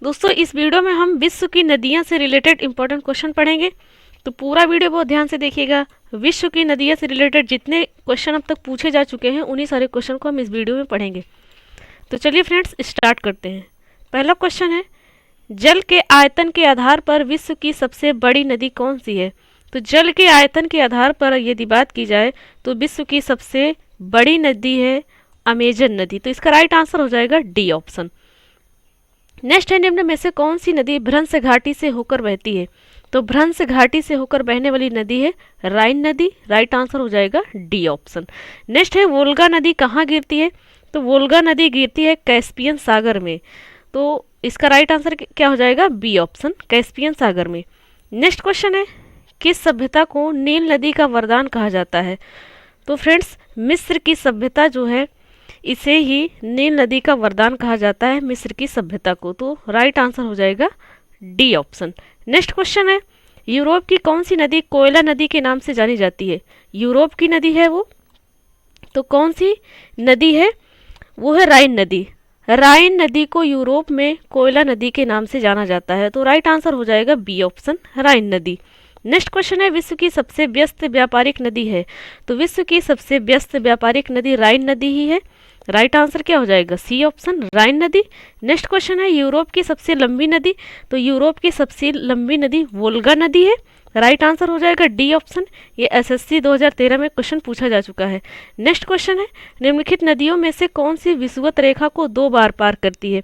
दोस्तों इस वीडियो में हम विश्व की नदियां से रिलेटेड इंपॉर्टेंट क्वेश्चन पढ़ेंगे, तो पूरा वीडियो बहुत ध्यान से देखिएगा। विश्व की नदियां से रिलेटेड जितने क्वेश्चन अब तक पूछे जा चुके हैं उन्हीं सारे क्वेश्चन को हम इस वीडियो में पढ़ेंगे। तो चलिए फ्रेंड्स स्टार्ट करते हैं। पहला क्वेश्चन है, जल के आयतन के आधार पर विश्व की सबसे बड़ी नदी कौन सी है? तो जल के आयतन के आधार पर यदि बात की जाए तो विश्व की सबसे बड़ी नदी है अमेजन नदी। तो इसका राइट आंसर हो जाएगा डी ऑप्शन। नेक्स्ट है, निम्न में से कौन सी नदी भ्रंश घाटी से होकर बहती है? तो भ्रंश घाटी से होकर बहने वाली नदी है राइन नदी। राइट आंसर हो जाएगा डी ऑप्शन। नेक्स्ट है, वोल्गा नदी कहाँ गिरती है? तो वोल्गा नदी गिरती है कैस्पियन सागर में। तो इसका राइट आंसर क्या हो जाएगा? बी ऑप्शन, कैस्पियन सागर में। नेक्स्ट क्वेश्चन है, किस सभ्यता को नील नदी का वरदान कहा जाता है? तो फ्रेंड्स मिस्र की सभ्यता जो है इसे ही नील नदी का वरदान कहा जाता है, मिस्र की सभ्यता को। तो राइट आंसर हो जाएगा डी ऑप्शन। नेक्स्ट क्वेश्चन है, यूरोप की कौन सी नदी कोयला नदी के नाम से जानी जाती है? यूरोप की नदी है वो, तो कौन सी नदी है? वो है राइन नदी। राइन नदी को यूरोप में कोयला नदी के नाम से जाना जाता है। तो राइट आंसर हो जाएगा बी ऑप्शन, राइन नदी। नेक्स्ट क्वेश्चन है, विश्व की सबसे व्यस्त व्यापारिक नदी है? तो विश्व की सबसे व्यस्त व्यापारिक नदी राइन नदी ही है। राइट आंसर क्या हो जाएगा? सी ऑप्शन, राइन नदी। नेक्स्ट क्वेश्चन है, यूरोप की सबसे लंबी नदी? तो यूरोप की सबसे लंबी नदी वोल्गा नदी है। राइट आंसर हो जाएगा डी ऑप्शन। ये एसएससी 2013 में क्वेश्चन पूछा जा चुका है। नेक्स्ट क्वेश्चन है, निम्नलिखित नदियों में से कौन सी विषुवत रेखा को 2 बार पार करती है?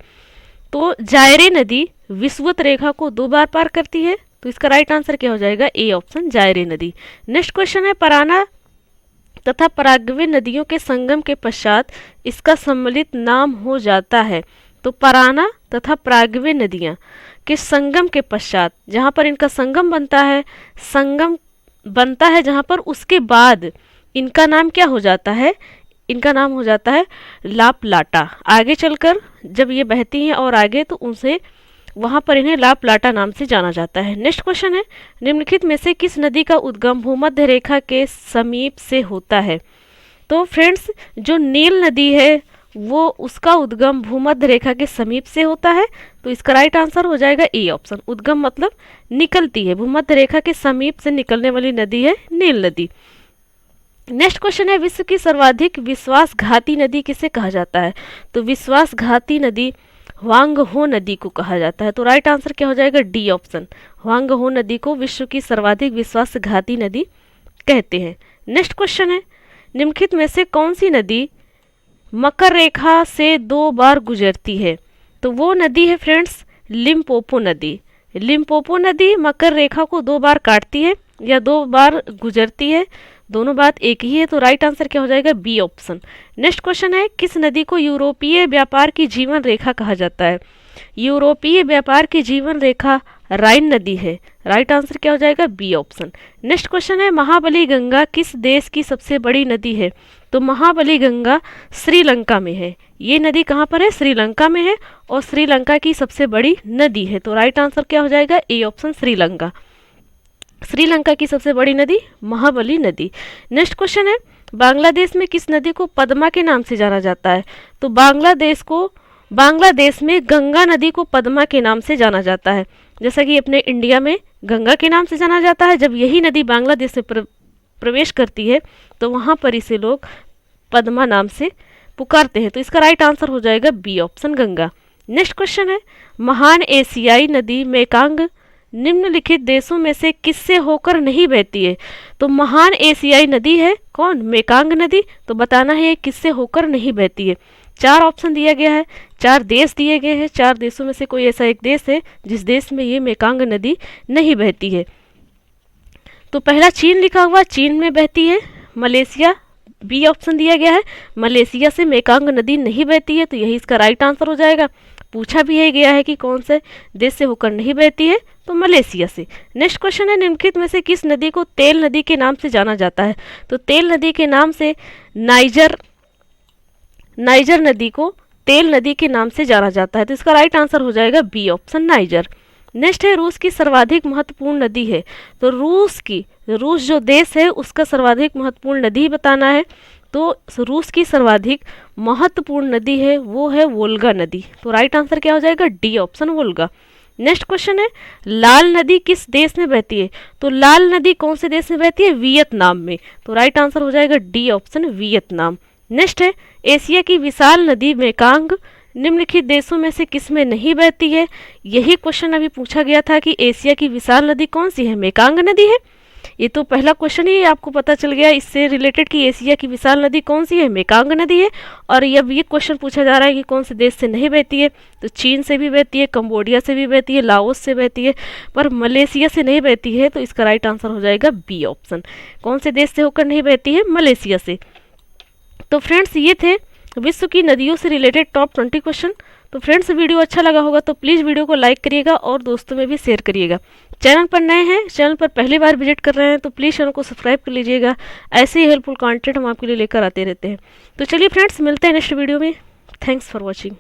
तो जायरे नदी विषुवत रेखा को 2 बार पार करती है। तो इसका राइट आंसर क्या हो जाएगा? ए ऑप्शन, जायरे नदी। नेक्स्ट क्वेश्चन है, पराना तथा पराग्वे नदियों के संगम के पश्चात इसका सम्मिलित नाम हो जाता है। तो पराना तथा पराग्वे नदियां के संगम के पश्चात, जहां पर इनका संगम बनता है, संगम बनता है जहां पर, उसके बाद इनका नाम क्या हो जाता है? इनका नाम हो जाता है ला प्लाटा। आगे चलकर जब ये बहती हैं और आगे, तो उनसे वहां पर इन्हें ला प्लाटा नाम से जाना जाता है। नेक्स्ट क्वेश्चन है, निम्नलिखित में से किस नदी का उद्गम भूमध्य रेखा के समीप से होता है? तो फ्रेंड्स जो नील नदी है वो उसका उद्गम भूमध्य रेखा के समीप से होता है। तो इसका राइट आंसर हो जाएगा ए ऑप्शन। उद्गम मतलब निकलती है, भूमध्य रेखा के समीप से निकलने वाली नदी है नील नदी। नेक्स्ट क्वेश्चन है, विश्व की सर्वाधिक विश्वासघाती नदी किसे कहा जाता है? तो विश्वासघाती नदी ह्वांग हो नदी को कहा जाता है। तो राइट आंसर क्या हो जाएगा? डी ऑप्शन, ह्वांग हो नदी को विश्व की सर्वाधिक विश्वासघाती नदी कहते हैं। नेक्स्ट क्वेश्चन है, निम्नलिखित में से कौन सी नदी मकर रेखा से 2 बार गुजरती है? तो वो नदी है फ्रेंड्स लिम्पोपो नदी। लिम्पोपो नदी मकर रेखा को 2 बार काटती है या 2 बार गुजरती है, दोनों बात एक ही है। तो राइट आंसर क्या हो जाएगा? B option. नेक्स्ट क्वेश्चन है, किस नदी को यूरोपीय व्यापार की जीवन रेखा कहा जाता है? यूरोपीय व्यापार की जीवन रेखा राइन नदी है। राइट आंसर क्या हो जाएगा? B option. नेक्स्ट क्वेश्चन है, महाबली गंगा किस देश की सबसे बड़ी नदी है? तो महाबली गंगा श्रीलंका में है। ये नदी कहाँ पर है? श्रीलंका में है, और श्रीलंका की सबसे बड़ी नदी है। तो राइट आंसर क्या हो जाएगा? A option, Sri Lanka. श्रीलंका की सबसे बड़ी नदी महाबली नदी। नेक्स्ट क्वेश्चन है, बांग्लादेश में किस नदी को पद्मा के नाम से जाना जाता है? तो बांग्लादेश में गंगा नदी को पद्मा के नाम से जाना जाता है। जैसा कि अपने इंडिया में गंगा के नाम से जाना जाता है, जब यही नदी बांग्लादेश में प्रवेश करती है तो वहाँ पर इसे लोग पद्मा नाम से पुकारते हैं। तो इसका राइट आंसर हो जाएगा B option, Ganga. Next question है, महान एशियाई नदी मेकांग निम्नलिखित देशों में से किससे होकर नहीं बहती है? तो महान एशियाई नदी है कौन? मेकांग नदी। तो बताना है ये किससे होकर नहीं बहती है। 4 ऑप्शन दिया गया है, 4 देश दिए गए हैं। 4 देशों में से कोई ऐसा एक देश है जिस देश में ये मेकांग नदी नहीं बहती है। तो पहला चीन लिखा हुआ, चीन में बहती है। मलेशिया, बी ऑप्शन दिया गया है, मलेशिया से मेकांग नदी नहीं बहती है। तो यही इसका राइट आंसर हो जाएगा। पूछा भी यही गया है कि कौन से देश से होकर नहीं बहती है, तो मलेशिया से। नेक्स्ट क्वेश्चन है, निम्नलिखित में से किस नदी को तेल नदी के नाम से जाना जाता है? तो तेल नदी के नाम से नाइजर नदी को तेल नदी के नाम से जाना जाता है। तो इसका राइट आंसर हो जाएगा बी ऑप्शन, नाइजर। नेक्स्ट है, रूस की सर्वाधिक महत्वपूर्ण नदी है। तो रूस जो देश है उसका सर्वाधिक महत्वपूर्ण नदी बताना है। तो रूस की सर्वाधिक महत्वपूर्ण नदी है वो है वोल्गा नदी। तो राइट आंसर क्या हो जाएगा, D option Volga. Next question है, लाल नदी किस देश में बहती है? तो लाल नदी कौन से देश में बहती है? वियतनाम में। तो राइट आंसर हो जाएगा डी ऑप्शन वियतनाम। नेक्स्ट है, एशिया की विशाल नदी मेकांग निम्नलिखित देशों में से किस में नहीं बहती है? यही क्वेश्चन अभी पूछा गया था कि एशिया की विशाल नदी कौन सी है, मेकांग नदी है। ये तो पहला क्वेश्चन ही आपको पता चल गया इससे रिलेटेड कि एशिया की विशाल नदी कौन सी है, मेकांग नदी है। और अब ये क्वेश्चन पूछा जा रहा है कि कौन से देश से नहीं बहती है? तो चीन से भी बहती है, कंबोडिया से भी बहती है, लाओस से बहती है, पर मलेशिया से नहीं बहती है। तो इसका राइट आंसर हो जाएगा बी ऑप्शन। कौन से देश से होकर नहीं बहती है? मलेशिया से। तो फ्रेंड्स ये थे विश्व की नदियों से रिलेटेड टॉप 20 क्वेश्चन। तो फ्रेंड्स वीडियो अच्छा लगा होगा तो प्लीज़ वीडियो को लाइक करिएगा और दोस्तों में भी शेयर करिएगा। चैनल पर नए हैं, चैनल पर पहली बार विजिट कर रहे हैं तो प्लीज़ चैनल को सब्सक्राइब कर लीजिएगा। ऐसे ही हेल्पफुल कंटेंट हम आपके लिए लेकर आते रहते हैं। तो चलिए फ्रेंड्स मिलते हैं नेक्स्ट वीडियो में। Thanks for watching.